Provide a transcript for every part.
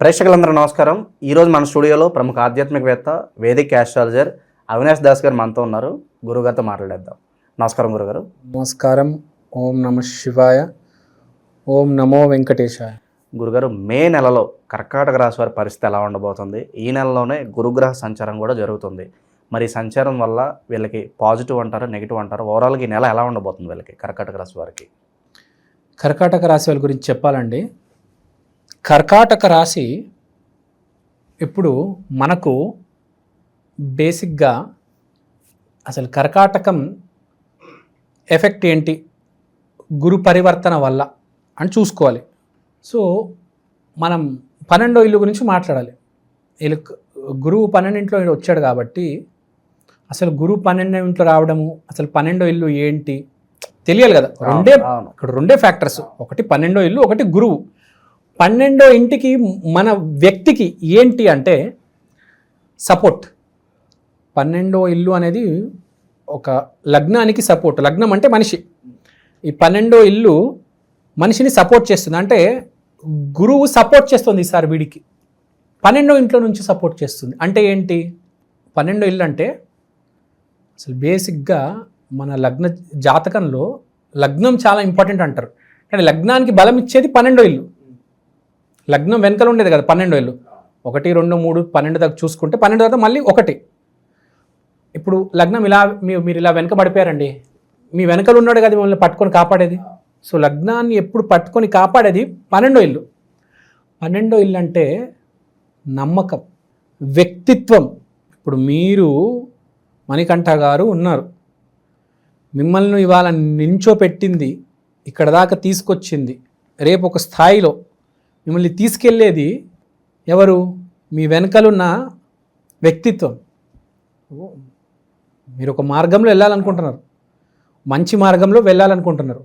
ప్రేక్షకులందరూ నమస్కారం. ఈరోజు మన స్టూడియోలో ప్రముఖ ఆధ్యాత్మికవేత్త వేదిక్ ఆస్ట్రాలజర్ అవినాష్ దాస్ గారు మనతో ఉన్నారు. గురుగారితో మాట్లాడేద్దాం. నమస్కారం గురుగారు. నమస్కారం. ఓం నమ శివాయ. ఓం నమో వెంకటేశాయ. గురుగారు, మే నెలలో కర్కాటక రాశి వారి పరిస్థితి ఎలా ఉండబోతుంది? ఈ నెలలోనే గురుగ్రహ సంచారం కూడా జరుగుతుంది. మరి ఈ సంచారం వల్ల వీళ్ళకి పాజిటివ్ అంటారా, నెగిటివ్ అంటారా? ఓవరాల్గా ఈ నెల ఎలా ఉండబోతుంది వీళ్ళకి, కర్కాటక రాశి వారికి? కర్కాటక రాశి వాళ్ళ గురించి చెప్పాలండి. కర్కాటక రాశి ఇప్పుడు మనకు బేసిక్గా అసలు కర్కాటకం ఎఫెక్ట్ ఏంటి గురు పరివర్తన వల్ల అని చూసుకోవాలి. సో మనం 12వ ఇల్లు గురించి మాట్లాడాలి. వీళ్ళు గురువు 12ఇంట్లో వచ్చాడు కాబట్టి అసలు గురువు 12వ ఇంట్లో రావడము, అసలు 12వ ఇల్లు ఏంటి తెలియాలి కదా. రెండే ఫ్యాక్టర్స్, ఒకటి 12వ ఇల్లు, ఒకటి గురువు. 12వ ఇంటికి మన వ్యక్తికి ఏంటి అంటే సపోర్ట్. 12వ ఇల్లు అనేది ఒక లగ్నానికి సపోర్ట్. లగ్నం అంటే మనిషి. ఈ 12వ ఇల్లు మనిషిని సపోర్ట్ చేస్తుంది. అంటే గురువు సపోర్ట్ చేస్తుంది ఈసారి వీడికి. 12వ ఇంట్లో నుంచి సపోర్ట్ చేస్తుంది. అంటే ఏంటి 12వ ఇల్లు అంటే? అసలు బేసిక్గా మన లగ్న జాతకంలో లగ్నం చాలా ఇంపార్టెంట్ అంటారు. కానీ లగ్నానికి బలం ఇచ్చేది 12వ ఇల్లు. లగ్నం వెనకలు ఉండేది కదా 12వ ఇల్లు. 1, 2, 3, 12 దాకా చూసుకుంటే 12 తర్వాత మళ్ళీ 1. ఇప్పుడు లగ్నం ఇలా మీరు ఇలా వెనక పడిపోయారండి, మీ వెనకలు ఉన్నాడు కదా మిమ్మల్ని పట్టుకొని కాపాడేది. సో లగ్నాన్ని ఎప్పుడు పట్టుకొని కాపాడేది 12వ ఇల్లు. 12వ ఇల్లు అంటే నమ్మకం, వ్యక్తిత్వం. ఇప్పుడు మీరు మణికంఠ గారు ఉన్నారు, మిమ్మల్ని ఇవాళ నించోపెట్టింది, ఇక్కడ దాకా తీసుకొచ్చింది, రేపు ఒక స్థాయిలో మిమ్మల్ని తీసుకెళ్ళేది ఎవరు? మీ వెనకలున్న వ్యక్తిత్వం. మీరు ఒక మార్గంలో వెళ్ళాలనుకుంటున్నారు, మంచి మార్గంలో వెళ్ళాలనుకుంటున్నారు.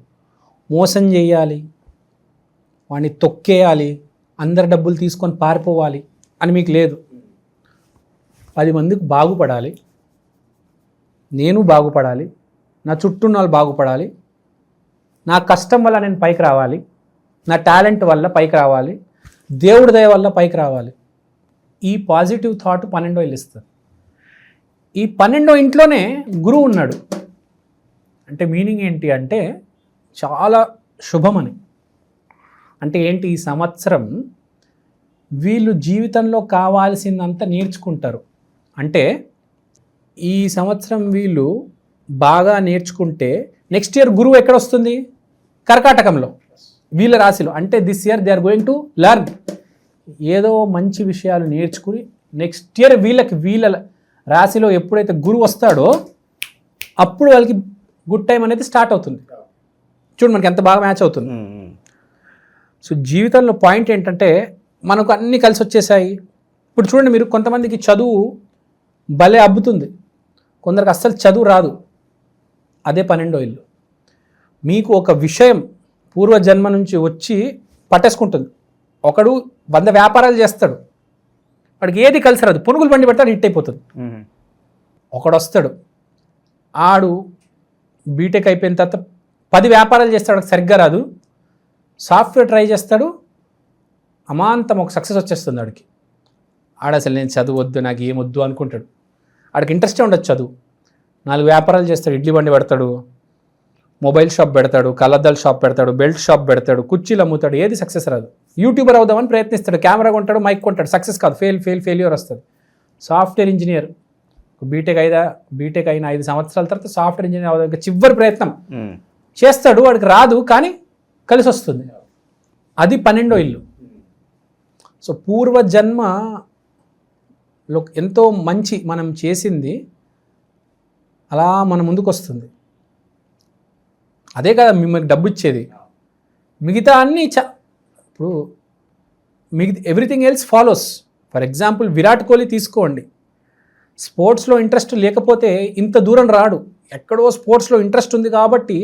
మోసం చేయాలి, వాడిని తొక్కేయాలి, అందరి డబ్బులు తీసుకొని పారిపోవాలి అని మీకు లేదు. 10 మందికి బాగుపడాలి, నేను బాగుపడాలి, నా చుట్టూ ఉన్న వాళ్ళు బాగుపడాలి, నా కష్టం వల్ల నేను పైకి రావాలి, నా టాలెంట్ వల్ల పైకి రావాలి, దేవుడి దయ వల్ల పైకి రావాలి. ఈ పాజిటివ్ థాట్ 12వ ఇల్లు ఇస్తారు. ఈ 12వ ఇంట్లోనే గురువు ఉన్నాడు. అంటే మీనింగ్ ఏంటి అంటే చాలా శుభమని. అంటే ఏంటి, ఈ సంవత్సరం వీళ్ళు జీవితంలో కావాల్సిందంతా నేర్చుకుంటారు. అంటే ఈ సంవత్సరం వీళ్ళు బాగా నేర్చుకుంటే నెక్స్ట్ ఇయర్ గురువు ఎక్కడ వస్తుంది? కర్కాటకంలో, వీళ్ళ రాశిలో. అంటే this year they are going to learn. ఏదో మంచి విషయాలు నేర్చుకుని నెక్స్ట్ ఇయర్ వీళ్ళ రాశిలో ఎప్పుడైతే గురువు వస్తాడో అప్పుడు వాళ్ళకి గుడ్ టైం అనేది స్టార్ట్ అవుతుంది. చూడు మనకి ఎంత బాగా మ్యాచ్ అవుతుంది. సో జీవితంలో పాయింట్ ఏంటంటే మనకు అన్నీ కలిసి వచ్చేసాయి. ఇప్పుడు చూడండి, మీరు కొంతమందికి చదువు భలే అబ్బుతుంది, కొందరికి అస్సలు చదువు రాదు. అదే 12వ ఇల్లు. మీకు ఒక విషయం పూర్వజన్మ నుంచి వచ్చి పట్టేసుకుంటుంది. ఒకడు 100 వ్యాపారాలు చేస్తాడు, వాడికి ఏది కలిసి రాదు, పునుగులు బండి పెడతాడు, హిట్ అయిపోతుంది. ఒకడు వస్తాడు, ఆడు బీటెక్ అయిపోయిన తర్వాత 10 వ్యాపారాలు చేస్తాడు, సరిగ్గా రాదు, సాఫ్ట్వేర్ ట్రై చేస్తాడు, అమాంతం ఒక సక్సెస్ వచ్చేస్తుంది వాడికి. ఆడ అసలు నేను చదువు వద్దు, నాకు ఏమొద్దు అనుకుంటాడు. ఆడికి ఇంట్రెస్టే ఉండదు చదువు. 4 వ్యాపారాలు చేస్తాడు, ఇడ్లీ బండి పెడతాడు, మొబైల్ షాప్ పెడతాడు, కలద్దాల షాప్ పెడతాడు, బెల్ట్ షాప్ పెడతాడు, కుర్చీలు అమ్ముతాడు, ఏది సక్సెస్ రాదు. యూట్యూబర్ అవుదామని ప్రయత్నిస్తాడు, కెమెరా కొంటాడు, మైక్ కొంటాడు, సక్సెస్ కాదు, ఫెయిల్యూర్ వస్తుంది. సాఫ్ట్వేర్ ఇంజనీర్ బీటెక్ అయిన 5 సంవత్సరాల తర్వాత సాఫ్ట్వేర్ ఇంజనీర్ అవుదాం చివరి ప్రయత్నం చేస్తాడు, వాడికి రాదు, కానీ కలిసి వస్తుంది. అది 12వ ఇల్లు. సో పూర్వజన్మలో ఎంతో మంచి మనం చేసింది అలా మన ముందుకు వస్తుంది. అదే కదా మిమ్మల్ని డబ్బు ఇచ్చేది. మిగతా అన్నీ ఇప్పుడు everything else follows. For example Virat Kohli తీసుకోండి, స్పోర్ట్స్లో ఇంట్రెస్ట్ లేకపోతే ఇంత దూరం రాడు. ఎక్కడో స్పోర్ట్స్లో ఇంట్రెస్ట్ ఉంది కాబట్టి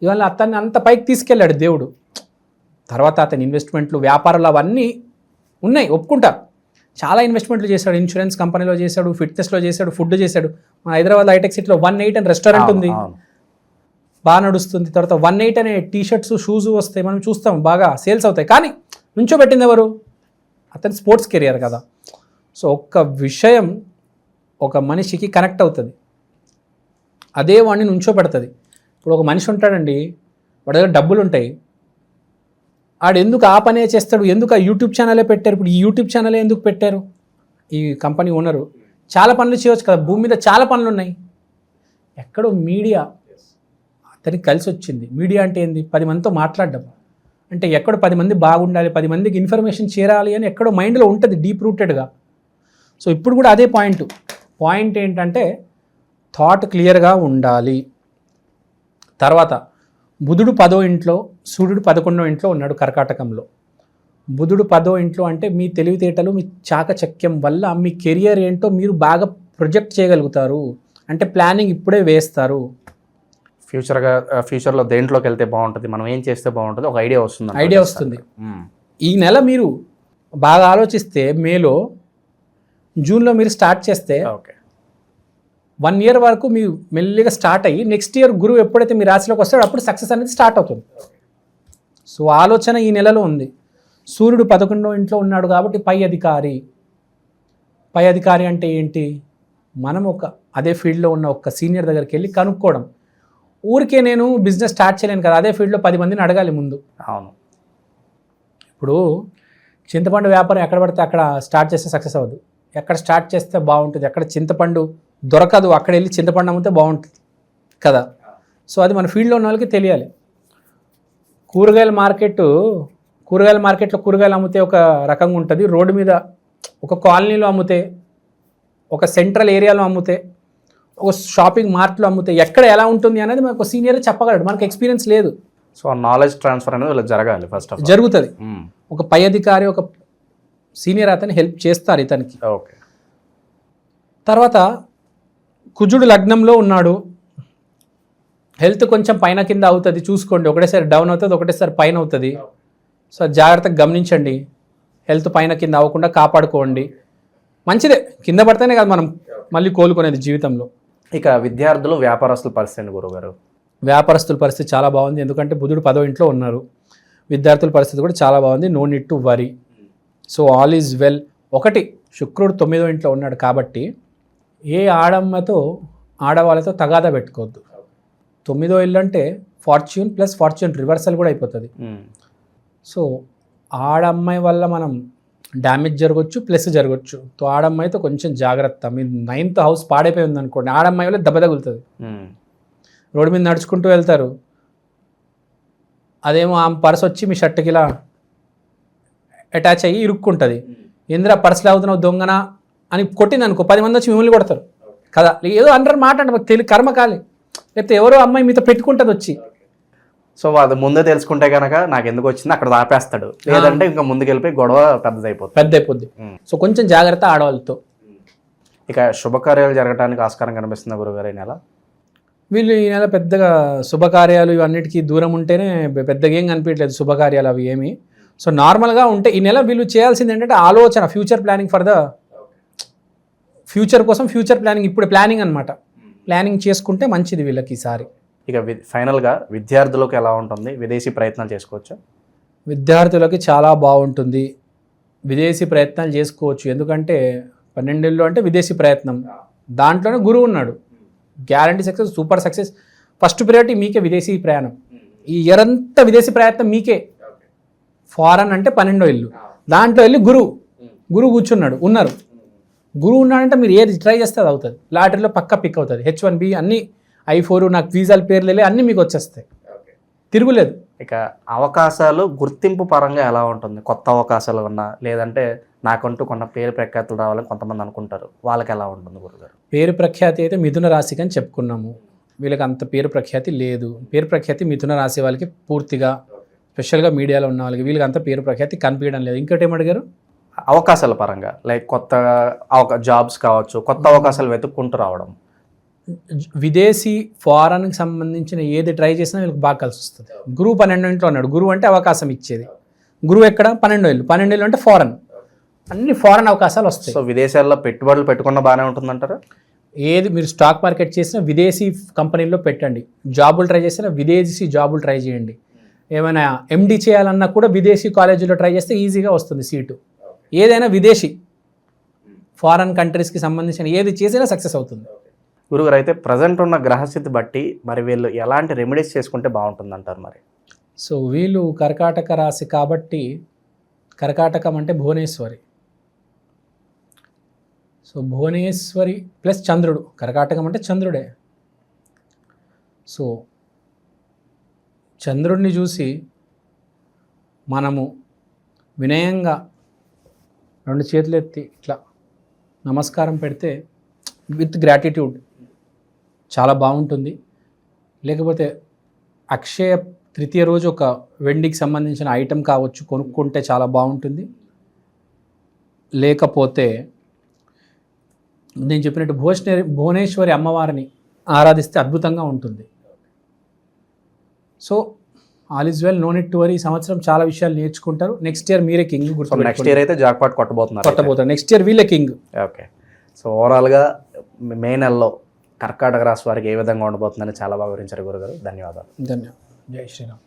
ఇవాళ అతన్ని అంత పైకి తీసుకెళ్ళాడు దేవుడు. తర్వాత అతని ఇన్వెస్ట్మెంట్లు, వ్యాపారాలు అవన్నీ ఉన్నాయి, ఒప్పుకుంటా. చాలా ఇన్వెస్ట్మెంట్లు చేశాడు, ఇన్సూరెన్స్ కంపెనీలో చేశాడు, ఫిట్నెస్లో చేశాడు, ఫుడ్ చేశాడు. మన హైదరాబాద్ హైటెక్ సిటీలో 1-8 అని రెస్టారెంట్ ఉంది, బాగా నడుస్తుంది. తర్వాత 1-8 అనే టీషర్ట్స్, షూస్ వస్తాయి, మనం చూస్తాం, బాగా సేల్స్ అవుతాయి. కానీ నుంచోబెట్టింది ఎవరు? అతని స్పోర్ట్స్ కెరియర్ కదా. సో ఒక్క విషయం ఒక మనిషికి కనెక్ట్ అవుతుంది, అదే వాడిని నుంచోబెడుతుంది. ఇప్పుడు ఒక మనిషి ఉంటాడండి, వాడి దగ్గర డబ్బులు ఉంటాయి, ఆడు ఎందుకు ఆ పనే చేస్తాడు, ఎందుకు ఆ యూట్యూబ్ ఛానలే పెట్టారు. ఇప్పుడు ఈ యూట్యూబ్ ఛానలే ఎందుకు పెట్టారు, ఈ కంపెనీ ఓనరు చాలా పనులు చేయవచ్చు కదా, భూమి మీద చాలా పనులు ఉన్నాయి. ఎక్కడో మీడియా అతనికి కలిసి వచ్చింది. మీడియా అంటే ఏంది, 10 మందితో మాట్లాడడం అంటే ఎక్కడో 10 మంది బాగుండాలి, 10 మందికి ఇన్ఫర్మేషన్ చేరాలి అని ఎక్కడో మైండ్లో ఉంటుంది డీప్ రూటెడ్గా. సో ఇప్పుడు కూడా అదే పాయింట్ ఏంటంటే థాట్ క్లియర్గా ఉండాలి. తర్వాత బుధుడు 10వ ఇంట్లో, సూర్యుడు 11వ ఇంట్లో ఉన్నాడు కర్కాటకంలో. బుధుడు 10వ ఇంట్లో అంటే మీ తెలివితేటలు, మీ చాకచక్యం వల్ల మీ కెరియర్ ఏంటో మీరు బాగా ప్రొజెక్ట్ చేయగలుగుతారు, అంటే ప్లానింగ్ ఇప్పుడే వేస్తారు. ఫ్యూచర్లో దేంట్లోకి వెళ్తే బాగుంటుంది, మనం ఏం చేస్తే బాగుంటుంది, ఒక ఐడియా వస్తుంది. ఈ నెల మీరు బాగా ఆలోచిస్తే మేలో, జూన్లో మీరు స్టార్ట్ చేస్తే 1 ఇయర్ వరకు మీరు మెల్లిగా స్టార్ట్ అయ్యి నెక్స్ట్ ఇయర్ గురువు ఎప్పుడైతే మీ రాశిలోకి వస్తాడో అప్పుడు సక్సెస్ అనేది స్టార్ట్ అవుతుంది. సో ఆలోచన ఈ నెలలో ఉంది. సూర్యుడు 11వ ఇంట్లో ఉన్నాడు కాబట్టి పై అధికారి అంటే ఏంటి, మనం అదే ఫీల్డ్లో ఉన్న ఒక సీనియర్ దగ్గరికి వెళ్ళి కనుక్కోవడం. ఊరికే నేను బిజినెస్ స్టార్ట్ చేయలేను కదా, అదే ఫీల్డ్లో 10 మందిని అడగాలి ముందు. అవును. ఇప్పుడు చింతపండు వ్యాపారం ఎక్కడ పడితే అక్కడ స్టార్ట్ చేస్తే సక్సెస్ అవ్వదు, ఎక్కడ స్టార్ట్ చేస్తే బాగుంటుంది, ఎక్కడ చింతపండు దొరకదు అక్కడ వెళ్ళి చింతపండు అమ్మితే బాగుంటుంది కదా. సో అది మన ఫీల్డ్లో ఉన్న వాళ్ళకి తెలియాలి. కూరగాయల మార్కెట్లో కూరగాయలు అమ్మితే ఒక రకంగా ఉంటుంది, రోడ్డు మీద ఒక కాలనీలో అమ్మితే, ఒక సెంట్రల్ ఏరియాలో అమ్మితే, ఒక షాపింగ్ మార్ట్లో అమ్మితే ఎక్కడ ఎలా ఉంటుంది అనేది మనకు సీనియర్ చెప్పగలడు, మనకు ఎక్స్పీరియన్స్ లేదు. సో నాలెడ్జ్ ట్రాన్స్ఫర్ అనేది జరగాలి, ఫస్ట్ జరుగుతుంది. ఒక పై అధికారి, ఒక సీనియర్ అతని హెల్ప్ చేస్తారు ఇతనికి. ఓకే. తర్వాత కుజుడు లగ్నంలో ఉన్నాడు, హెల్త్ కొంచెం పైన కింద అవుతుంది, చూసుకోండి. ఒకటేసారి డౌన్ అవుతుంది, ఒకటేసారి పైన అవుతుంది. సో జాగ్రత్తగా గమనించండి, హెల్త్ పైన కింద అవ్వకుండా కాపాడుకోండి. మంచిదే, కింద పడితేనే కదా మనం మళ్ళీ కోలుకునేది జీవితంలో. ఇక విద్యార్థులు, వ్యాపారస్తుల పరిస్థితి గురుగారు? వ్యాపారస్తుల పరిస్థితి చాలా బాగుంది, ఎందుకంటే బుధుడు 10వ ఇంట్లో ఉన్నారు. విద్యార్థుల పరిస్థితి కూడా చాలా బాగుంది, no need to worry. So all is well. ఒకటి, శుక్రుడు 9వ ఇంట్లో ఉన్నాడు కాబట్టి ఏ ఆడవాళ్ళతో తగాదా పెట్టుకోవద్దు. 9వ ఇల్లు అంటే ఫార్చ్యూన్ ప్లస్ ఫార్చ్యూన్ రివర్సల్ కూడా అయిపోతుంది. సో ఆడమ్మాయి వల్ల మనం డ్యామేజ్ జరగవచ్చు, ప్లస్ జరగవచ్చు. సో ఆడమ్మాయితో కొంచెం జాగ్రత్త. మీ 9th హౌస్ పాడైపోయి ఉందనుకోండి, ఆడమ్మాయి వల్ల దెబ్బ తగులుతుంది. రోడ్డు మీద నడుచుకుంటూ వెళ్తారు, అదేమో ఆమె పర్స్ వచ్చి మీ షర్ట్కి ఇలా అటాచ్ అయ్యి ఇరుక్కుంటుంది. ఏంద్రా పర్స్ లాగుతున్నావు దొంగనా అని కొట్టింది అనుకో, 10 మంది వచ్చి మిమ్మల్ని కొడతారు కదా. ఏదో అంటారు మాట అంటే మాకు కర్మకాలి, లేకపోతే ఎవరో అమ్మాయి మీతో పెట్టుకుంటుంది వచ్చి. సో అది ముందే తెలుసుకుంటే కనుక నాకు ఎందుకు వచ్చింది అక్కడ ఆపేస్తాడు, లేదంటే ఇంకా ముందుకెళ్ళిపోయి గొడవ పెద్దదైపోద్ది. సో కొంచెం జాగ్రత్త ఆడవాళ్ళతో. ఇక శుభకార్యాలు జరగడానికి ఆస్కారం కనిపిస్తుంది గురుగారు ఈ నెల? వీళ్ళు ఈ నెల పెద్దగా శుభకార్యాలు ఇవన్నిటికీ దూరం ఉంటేనే పెద్దగా ఏం కనిపించలేదు శుభకార్యాలు అవి ఏమి. సో నార్మల్గా ఉంటే ఈ నెల వీళ్ళు చేయాల్సింది ఏంటంటే ఆలోచన, future planning for the future కోసం. ఫ్యూచర్ ప్లానింగ్ ఇప్పుడు ప్లానింగ్ అనమాట, ప్లానింగ్ చేసుకుంటే మంచిది వీళ్ళకి ఈసారి. ఇక ఫైనల్గా విద్యార్థులకు ఎలా ఉంటుంది? విదేశీ ప్రయత్నాలు చేసుకోవచ్చు? విద్యార్థులకి చాలా బాగుంటుంది, విదేశీ ప్రయత్నాలు చేసుకోవచ్చు. ఎందుకంటే 12 అంటే విదేశీ ప్రయత్నం, దాంట్లోనే గురువు ఉన్నాడు. Guarantee success, super success. First priority మీకే విదేశీ ప్రయాణం. ఈ ఇయర్ అంతా విదేశీ ప్రయత్నం మీకే. ఫారెన్ అంటే 12వ ఇల్లు, దాంట్లో వెళ్ళి గురువు కూర్చున్నాడు, గురువు ఉన్నాడంటే మీరు ఏది ట్రై చేస్తే అది అవుతుంది. లాటరీలో పక్కా పిక్ అవుతుంది. H1B అన్నీ, I4, నాకు వీసాల పేర్లు వెళ్ళి అన్నీ మీకు వచ్చేస్తాయి, తిరుగులేదు. ఇక అవకాశాలు గుర్తింపు పరంగా ఎలా ఉంటుంది? కొత్త అవకాశాలు ఉన్నా, లేదంటే నాకంటూ కొన్న పేరు ప్రఖ్యాతులు రావాలని కొంతమంది అనుకుంటారు, వాళ్ళకి ఎలా ఉంటుంది గురుగారు? పేరు ప్రఖ్యాతి అయితే మిథున రాశికి అని చెప్పుకున్నాము, వీళ్ళకి అంత పేరు ప్రఖ్యాతి లేదు. పేరు ప్రఖ్యాతి మిథున రాశి వాళ్ళకి పూర్తిగా, స్పెషల్గా మీడియాలో ఉన్న వాళ్ళకి, వీళ్ళకి అంత పేరు ప్రఖ్యాతి కనిపించడం లేదు. ఇంకోటి ఏమడిగారు? అవకాశాల పరంగా, లైక్ కొత్త జాబ్స్ కావచ్చు, కొత్త అవకాశాలు వెతుక్కుంటూ రావడం. విదేశీ ఫారెన్కి సంబంధించిన ఏది ట్రై చేసినా వీళ్ళకి బాగా కలిసి వస్తుంది. గురువు 12వ ఇంట్లో ఉన్నాడు, గురువు అంటే అవకాశం ఇచ్చేది. గురువు ఎక్కడ? 12వ ఇల్లు అంటే ఫారెన్, అన్ని ఫారెన్ అవకాశాలు వస్తాయి. సో విదేశాల్లో పెట్టుబడులు పెట్టుకున్న బాగానే ఉంటుందంటారా? ఏది మీరు స్టాక్ మార్కెట్ చేసినా విదేశీ కంపెనీల్లో పెట్టండి, జాబులు ట్రై చేసినా విదేశీ జాబులు ట్రై చేయండి. ఏమైనా MD చేయాలన్నా కూడా విదేశీ కాలేజీలో ట్రై చేస్తే ఈజీగా వస్తుంది సీటు. ఏదైనా విదేశీ ఫారెన్ కంట్రీస్కి సంబంధించిన ఏది చేసినా సక్సెస్ అవుతుంది. గురుగారు అయితే ప్రజెంట్ ఉన్న గ్రహస్థితి బట్టి మరి వీళ్ళు ఎలాంటి రెమెడీస్ చేసుకుంటే బాగుంటుంది అంటారు మరి? సో వీళ్ళు కర్కాటక రాశి కాబట్టి, కర్కాటకం అంటే భువనేశ్వరి. సో భువనేశ్వరి ప్లస్ చంద్రుడు, కర్కాటకం అంటే చంద్రుడే. సో చంద్రుడిని చూసి మనము వినయంగా 2 చేతులు ఎత్తి ఇట్లా నమస్కారం పెడితే విత్ గ్రాటిట్యూడ్ చాలా బాగుంటుంది. లేకపోతే అక్షయ తృతీయ రోజు ఒక వెండికి సంబంధించిన ఐటెం కావచ్చు కొనుక్కుంటే చాలా బాగుంటుంది. లేకపోతే నేను చెప్పినట్టు భువనేశ్వరి అమ్మవారిని ఆరాధిస్తే అద్భుతంగా ఉంటుంది. So all is well, no need to worry. ఈ సంవత్సరం చాలా విషయాలు నేర్చుకుంటారు. నెక్స్ట్ ఇయర్ మీరే కింగ్. నెక్స్ట్ ఇయర్ అయితే జాక్పాట్ కొట్టబోతున్నారు. నెక్స్ట్ ఇయర్ వీళ్ళే కింగ్. ఓకే. సో ఓవరాల్గా మే నెలలో కర్కాటక రాశి వారికి ఏ విధంగా ఉండబోతుందని చాలా బాగా వివరించారు గురుగారు. ధన్యవాదాలు. ధన్యవాదాలు. జై శ్రీరామ్.